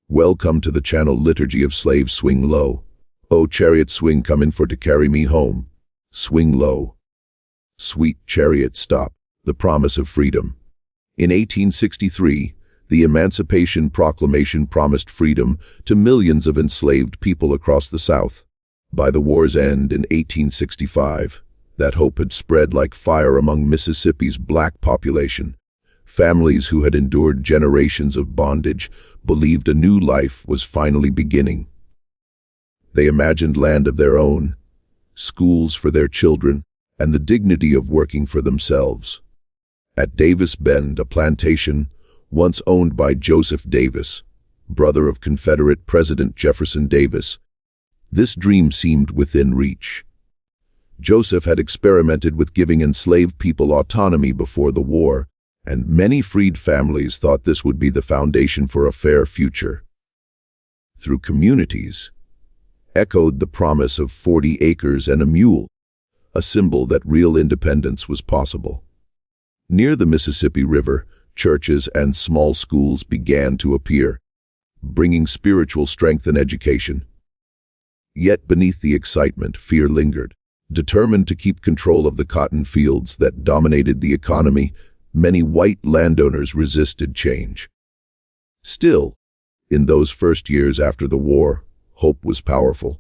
Welcome to the channel Liturgy of Slaves. Swing low. O chariot swing, come in for to carry me home. Swing low. Sweet chariot, stop. The promise of freedom. In 1863, the Emancipation Proclamation promised freedom to millions of enslaved people across the South. By the war's end in 1865, that hope had spread like fire among Mississippi's black population. Families who had endured generations of bondage believed a new life was finally beginning. They imagined land of their own, schools for their children, and the dignity of working for themselves. At Davis Bend, a plantation once owned by Joseph Davis, brother of Confederate President Jefferson Davis, this dream seemed within reach. Joseph had experimented with giving enslaved people autonomy before the war, and many freed families thought this would be the foundation for a fair future. Through communities, echoed the promise of 40 acres and a mule, a symbol that real independence was possible. Near the Mississippi River, churches and small schools began to appear, bringing spiritual strength and education. Yet beneath the excitement, fear lingered. Determined to keep control of the cotton fields that dominated the economy, many white landowners resisted change. Still, in those first years after the war, hope was powerful.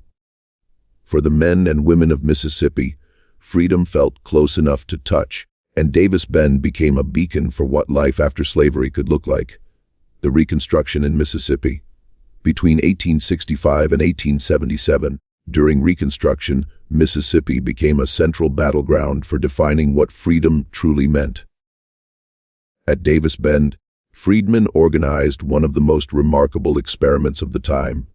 For the men and women of Mississippi, freedom felt close enough to touch, and Davis Bend became a beacon for what life after slavery could look like. The Reconstruction in Mississippi. Between 1865 and 1877, during Reconstruction, Mississippi became a central battleground for defining what freedom truly meant. At Davis Bend, freedmen organized one of the most remarkable experiments of the time.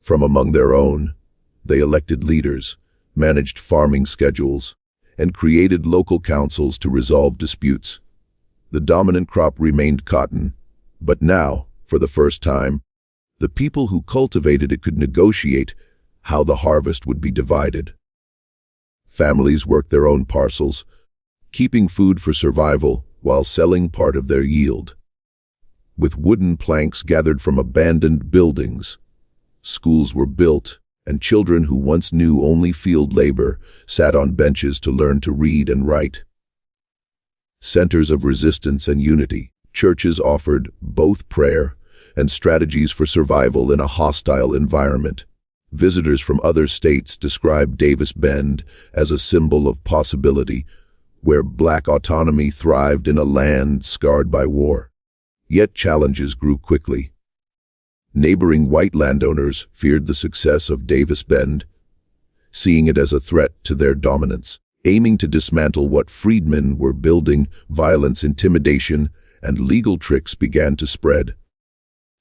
From among their own, they elected leaders, managed farming schedules, and created local councils to resolve disputes. The dominant crop remained cotton, but now, for the first time, the people who cultivated it could negotiate how the harvest would be divided. Families worked their own parcels, keeping food for survival while selling part of their yield. With wooden planks gathered from abandoned buildings, schools were built, and children who once knew only field labor sat on benches to learn to read and write. Centers of resistance and unity, churches offered both prayer and strategies for survival in a hostile environment. Visitors from other states described Davis Bend as a symbol of possibility, where black autonomy thrived in a land scarred by war. Yet challenges grew quickly. Neighboring white landowners feared the success of Davis Bend, seeing it as a threat to their dominance. Aiming to dismantle what freedmen were building, violence, intimidation, and legal tricks began to spread.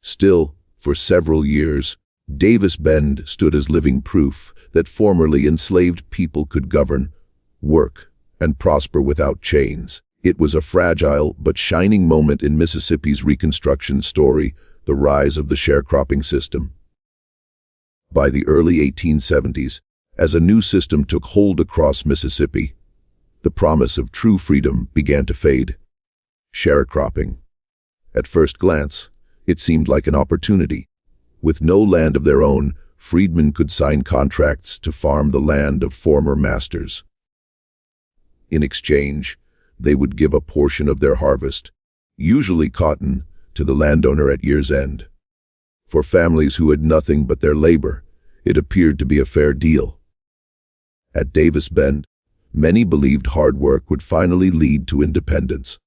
Still, for several years, Davis Bend stood as living proof that formerly enslaved people could govern, work, and prosper without chains. It was a fragile but shining moment in Mississippi's Reconstruction story, the rise of the sharecropping system. By the early 1870s, as a new system took hold across Mississippi, the promise of true freedom began to fade. Sharecropping. At first glance, it seemed like an opportunity. With no land of their own, freedmen could sign contracts to farm the land of former masters. In exchange, they would give a portion of their harvest, usually cotton, to the landowner at year's end. For families who had nothing but their labor, it appeared to be a fair deal. At Davis Bend, many believed hard work would finally lead to independence.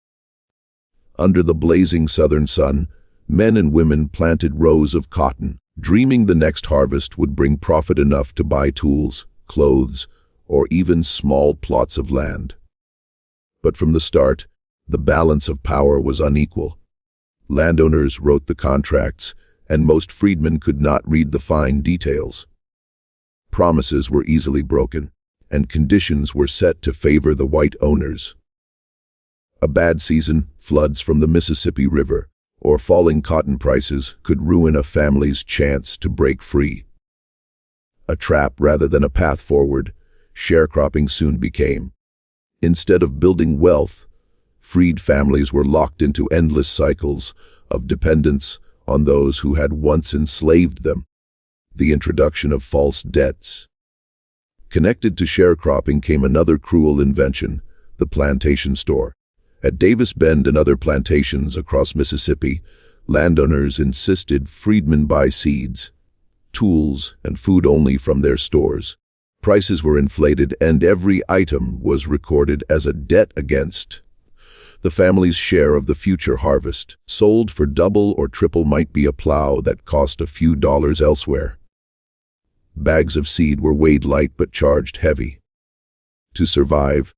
Under the blazing southern sun, men and women planted rows of cotton, dreaming the next harvest would bring profit enough to buy tools, clothes, or even small plots of land. But from the start, the balance of power was unequal. Landowners wrote the contracts, and most freedmen could not read the fine details. Promises were easily broken, and conditions were set to favor the white owners. A bad season, floods from the Mississippi River, or falling cotton prices could ruin a family's chance to break free. A trap rather than a path forward, sharecropping soon became. Instead of building wealth, freed families were locked into endless cycles of dependence on those who had once enslaved them. The introduction of false debts. Connected to sharecropping came another cruel invention, the plantation store. At Davis Bend and other plantations across Mississippi, landowners insisted freedmen buy seeds, tools, and food only from their stores. Prices were inflated and every item was recorded as a debt against the family's share of the future harvest. Sold for double or triple might be a plow that cost a few dollars elsewhere. Bags of seed were weighed light but charged heavy. To survive,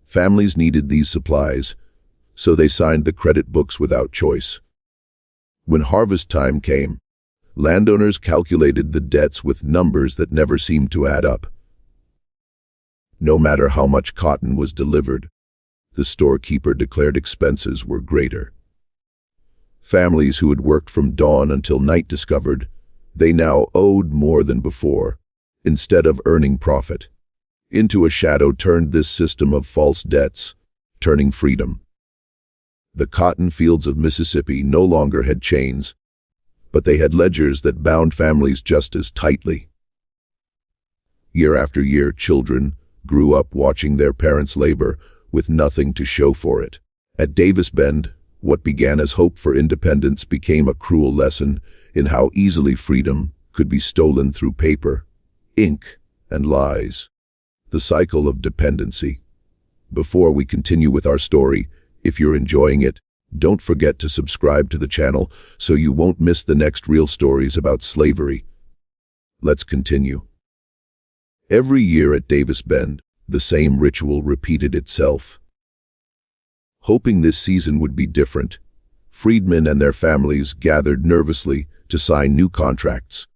families needed these supplies, so they signed the credit books without choice. When harvest time came, landowners calculated the debts with numbers that never seemed to add up. No matter how much cotton was delivered, the storekeeper declared expenses were greater. Families who had worked from dawn until night discovered they now owed more than before. Instead of earning profit, into a shadow turned this system of false debts, turning freedom. The cotton fields of Mississippi no longer had chains, but they had ledgers that bound families just as tightly. Year after year, children grew up watching their parents labor with nothing to show for it. At Davis Bend, what began as hope for independence became a cruel lesson in how easily freedom could be stolen through paper, ink, and lies. The cycle of dependency. Before we continue with our story, if you're enjoying it, don't forget to subscribe to the channel so you won't miss the next real stories about slavery. Let's continue. Every year at Davis Bend, the same ritual repeated itself. Hoping this season would be different, freedmen and their families gathered nervously to sign new contracts,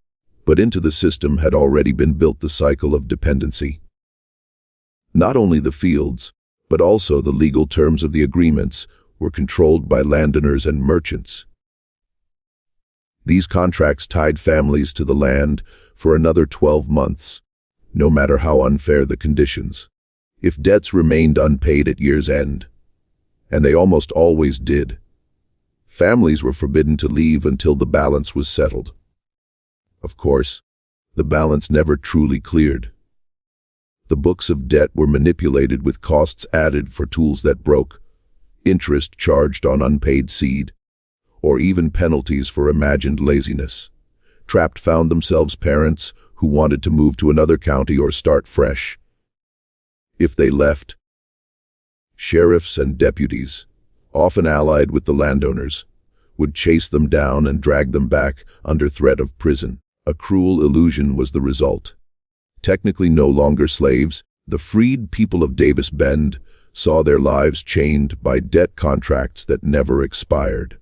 but into the system had already been built the cycle of dependency. Not only the fields, but also the legal terms of the agreements were controlled by landowners and merchants. These contracts tied families to the land for another 12 months, no matter how unfair the conditions. If debts remained unpaid at year's end, and they almost always did, families were forbidden to leave until the balance was settled. Of course, the balance never truly cleared. The books of debt were manipulated with costs added for tools that broke, interest charged on unpaid seed, or even penalties for imagined laziness. Trapped found themselves parents who wanted to move to another county or start fresh. If they left, sheriffs and deputies, often allied with the landowners, would chase them down and drag them back under threat of prison. A cruel illusion was the result. Technically no longer slaves, the freed people of Davis Bend saw their lives chained by debt contracts that never expired.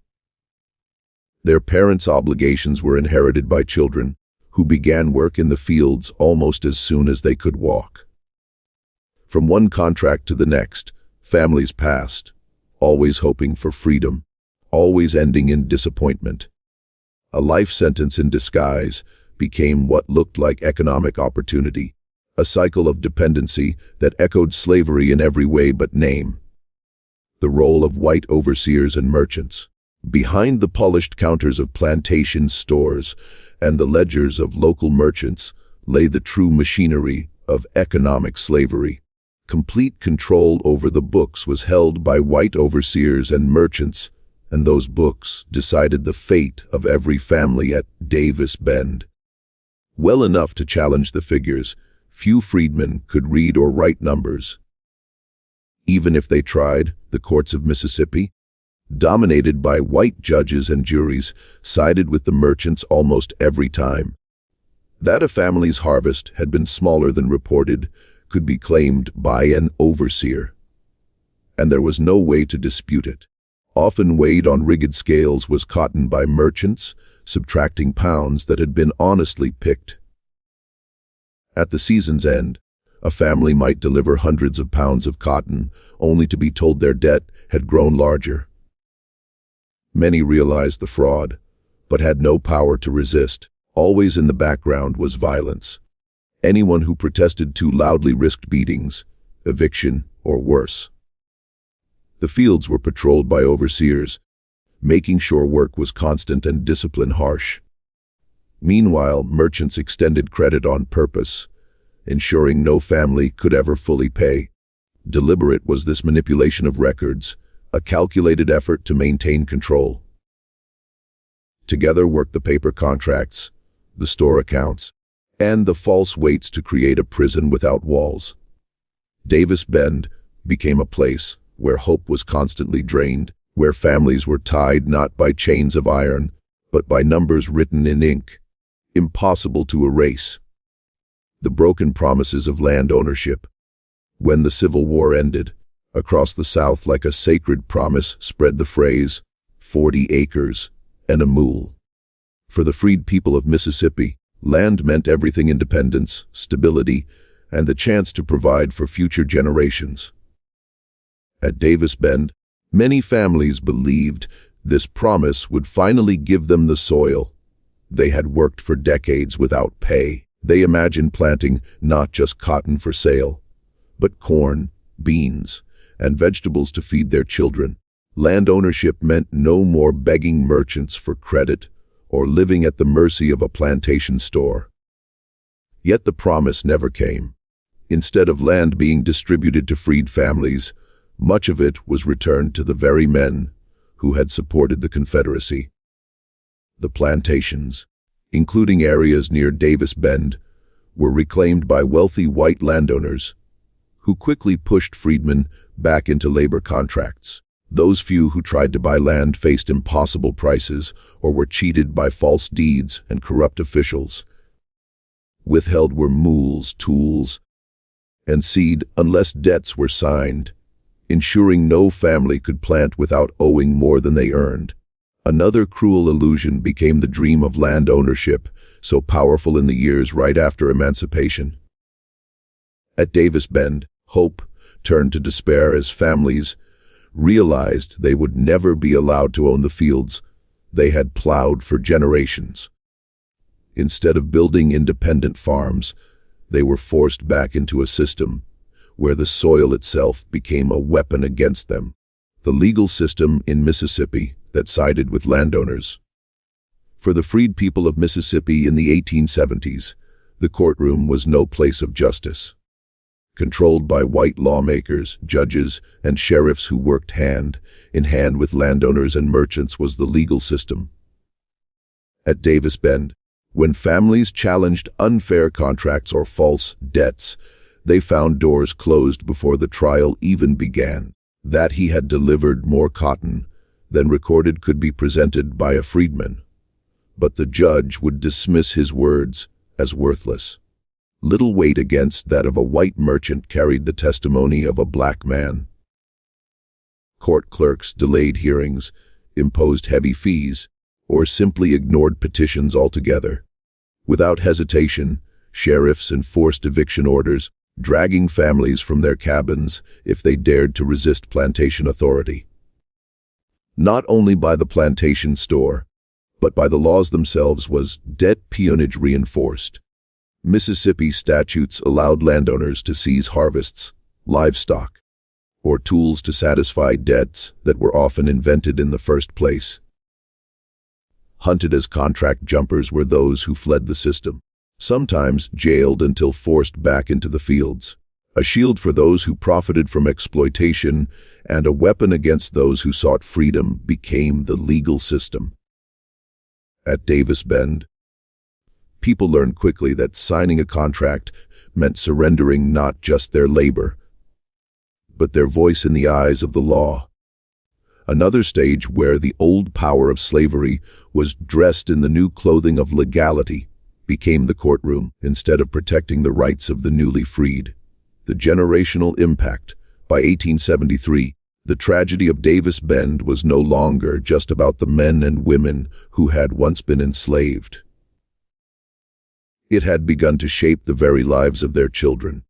Their parents' obligations were inherited by children who began work in the fields almost as soon as they could walk. From one contract to the next, families passed, always hoping for freedom, always ending in disappointment. A life sentence in disguise became what looked like economic opportunity, a cycle of dependency that echoed slavery in every way but name. The role of white overseers and merchants. Behind the polished counters of plantation stores and the ledgers of local merchants lay the true machinery of economic slavery. Complete control over the books was held by white overseers and merchants, and those books decided the fate of every family at Davis Bend. Well enough to challenge the figures, few freedmen could read or write numbers. Even if they tried, the courts of Mississippi, dominated by white judges and juries, sided with the merchants almost every time. That a family's harvest had been smaller than reported could be claimed by an overseer, and there was no way to dispute it. Often weighed on rigged scales was cotton by merchants, subtracting pounds that had been honestly picked. At the season's end, a family might deliver hundreds of pounds of cotton, only to be told their debt had grown larger. Many realized the fraud, but had no power to resist. Always in the background was violence. Anyone who protested too loudly risked beatings, eviction, or worse. The fields were patrolled by overseers, making sure work was constant and discipline harsh. Meanwhile, merchants extended credit on purpose, ensuring no family could ever fully pay. Deliberate was this manipulation of records, a calculated effort to maintain control. Together worked the paper contracts, the store accounts, and the false weights to create a prison without walls. Davis Bend became a place where hope was constantly drained, where families were tied not by chains of iron, but by numbers written in ink, impossible to erase. The broken promises of land ownership. When the Civil War ended, across the South like a sacred promise spread the phrase, 40 acres and a mule. For the freed people of Mississippi, land meant everything: independence, stability, and the chance to provide for future generations. At Davis Bend, many families believed this promise would finally give them the soil they had worked for decades without pay. They imagined planting not just cotton for sale, but corn, beans, and vegetables to feed their children. Land ownership meant no more begging merchants for credit or living at the mercy of a plantation store. Yet the promise never came. Instead of land being distributed to freed families, much of it was returned to the very men who had supported the Confederacy. The plantations, including areas near Davis Bend, were reclaimed by wealthy white landowners who quickly pushed freedmen back into labor contracts. Those few who tried to buy land faced impossible prices or were cheated by false deeds and corrupt officials. Withheld were mules, tools, and seed unless debts were signed, ensuring no family could plant without owing more than they earned. Another cruel illusion became the dream of land ownership, so powerful in the years right after emancipation. At Davis Bend, hope turned to despair as families realized they would never be allowed to own the fields they had plowed for generations. Instead of building independent farms, they were forced back into a system where the soil itself became a weapon against them. The legal system in Mississippi that sided with landowners. For the freed people of Mississippi in the 1870s, the courtroom was no place of justice. Controlled by white lawmakers, judges, and sheriffs who worked hand in hand with landowners and merchants was the legal system. At Davis Bend, when families challenged unfair contracts or false debts, they found doors closed before the trial even began. That he had delivered more cotton than recorded could be presented by a freedman, but the judge would dismiss his words as worthless. Little weight against that of a white merchant carried the testimony of a black man. Court clerks delayed hearings, imposed heavy fees, or simply ignored petitions altogether. Without hesitation, sheriffs enforced eviction orders, dragging families from their cabins if they dared to resist plantation authority. Not only by the plantation store, but by the laws themselves was debt peonage reinforced. Mississippi statutes allowed landowners to seize harvests, livestock, or tools to satisfy debts that were often invented in the first place. Hunted as contract jumpers were those who fled the system, sometimes jailed until forced back into the fields. A shield for those who profited from exploitation and a weapon against those who sought freedom became the legal system. At Davis Bend, people learned quickly that signing a contract meant surrendering not just their labor, but their voice in the eyes of the law. Another stage where the old power of slavery was dressed in the new clothing of legality became the courtroom. Instead of protecting the rights of the newly freed. The generational impact. By 1873, the tragedy of Davis Bend was no longer just about the men and women who had once been enslaved. It had begun to shape the very lives of their children.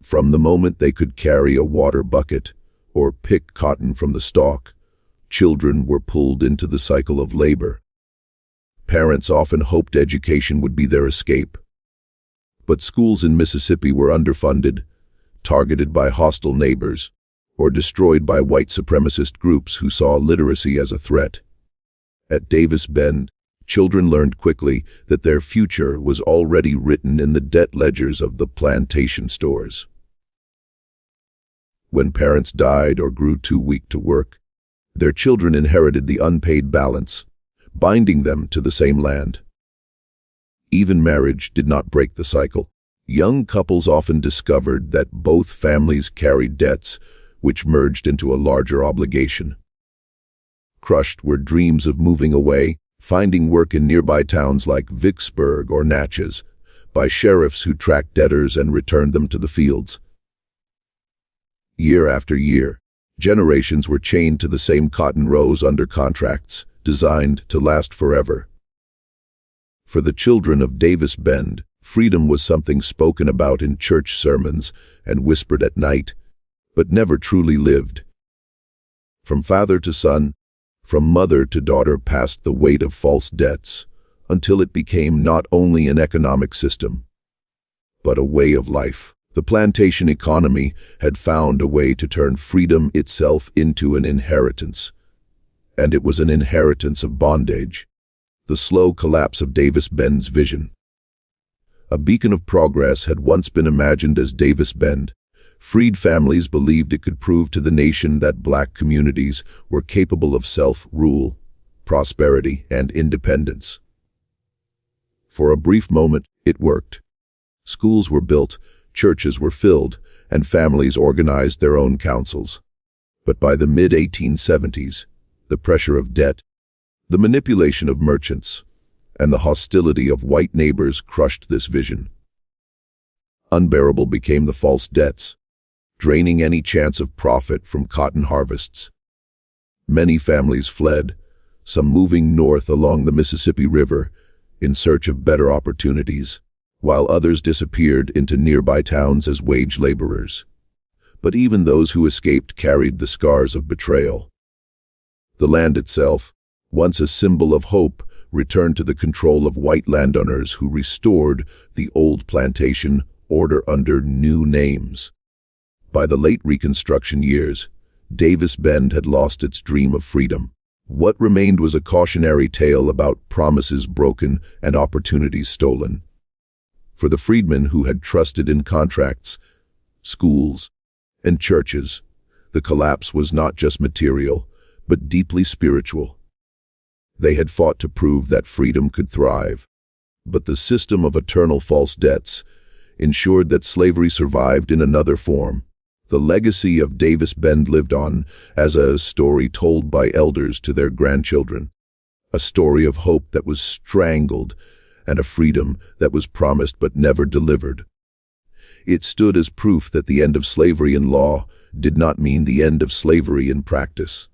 From the moment they could carry a water bucket or pick cotton from the stalk, children were pulled into the cycle of labor. Parents often hoped education would be their escape. But schools in Mississippi were underfunded, targeted by hostile neighbors, or destroyed by white supremacist groups who saw literacy as a threat. At Davis Bend, children learned quickly that their future was already written in the debt ledgers of the plantation stores. When parents died or grew too weak to work, their children inherited the unpaid balance, binding them to the same land. Even marriage did not break the cycle. Young couples often discovered that both families carried debts, which merged into a larger obligation. Crushed were dreams of moving away, finding work in nearby towns like Vicksburg or Natchez, by sheriffs who tracked debtors and returned them to the fields. Year after year, generations were chained to the same cotton rows under contracts, designed to last forever. For the children of Davis Bend, freedom was something spoken about in church sermons and whispered at night, but never truly lived. From father to son, from mother to daughter passed the weight of false debts, until it became not only an economic system, but a way of life. The plantation economy had found a way to turn freedom itself into an inheritance. And it was an inheritance of bondage. The slow collapse of Davis Bend's vision. A beacon of progress had once been imagined as Davis Bend. Freed families believed it could prove to the nation that black communities were capable of self-rule, prosperity, and independence. For a brief moment, it worked. Schools were built, churches were filled, and families organized their own councils. But by the mid-1870s, the pressure of debt, the manipulation of merchants, and the hostility of white neighbors crushed this vision. Unbearable became the false debts, draining any chance of profit from cotton harvests. Many families fled, some moving north along the Mississippi River in search of better opportunities, while others disappeared into nearby towns as wage laborers. But even those who escaped carried the scars of betrayal. The land itself, once a symbol of hope, returned to the control of white landowners who restored the old plantation order under new names. By the late Reconstruction years, Davis Bend had lost its dream of freedom. What remained was a cautionary tale about promises broken and opportunities stolen. For the freedmen who had trusted in contracts, schools, and churches, the collapse was not just material, but deeply spiritual. They had fought to prove that freedom could thrive, but the system of eternal false debts ensured that slavery survived in another form. The legacy of Davis Bend lived on as a story told by elders to their grandchildren, a story of hope that was strangled and a freedom that was promised but never delivered. It stood as proof that the end of slavery in law did not mean the end of slavery in practice.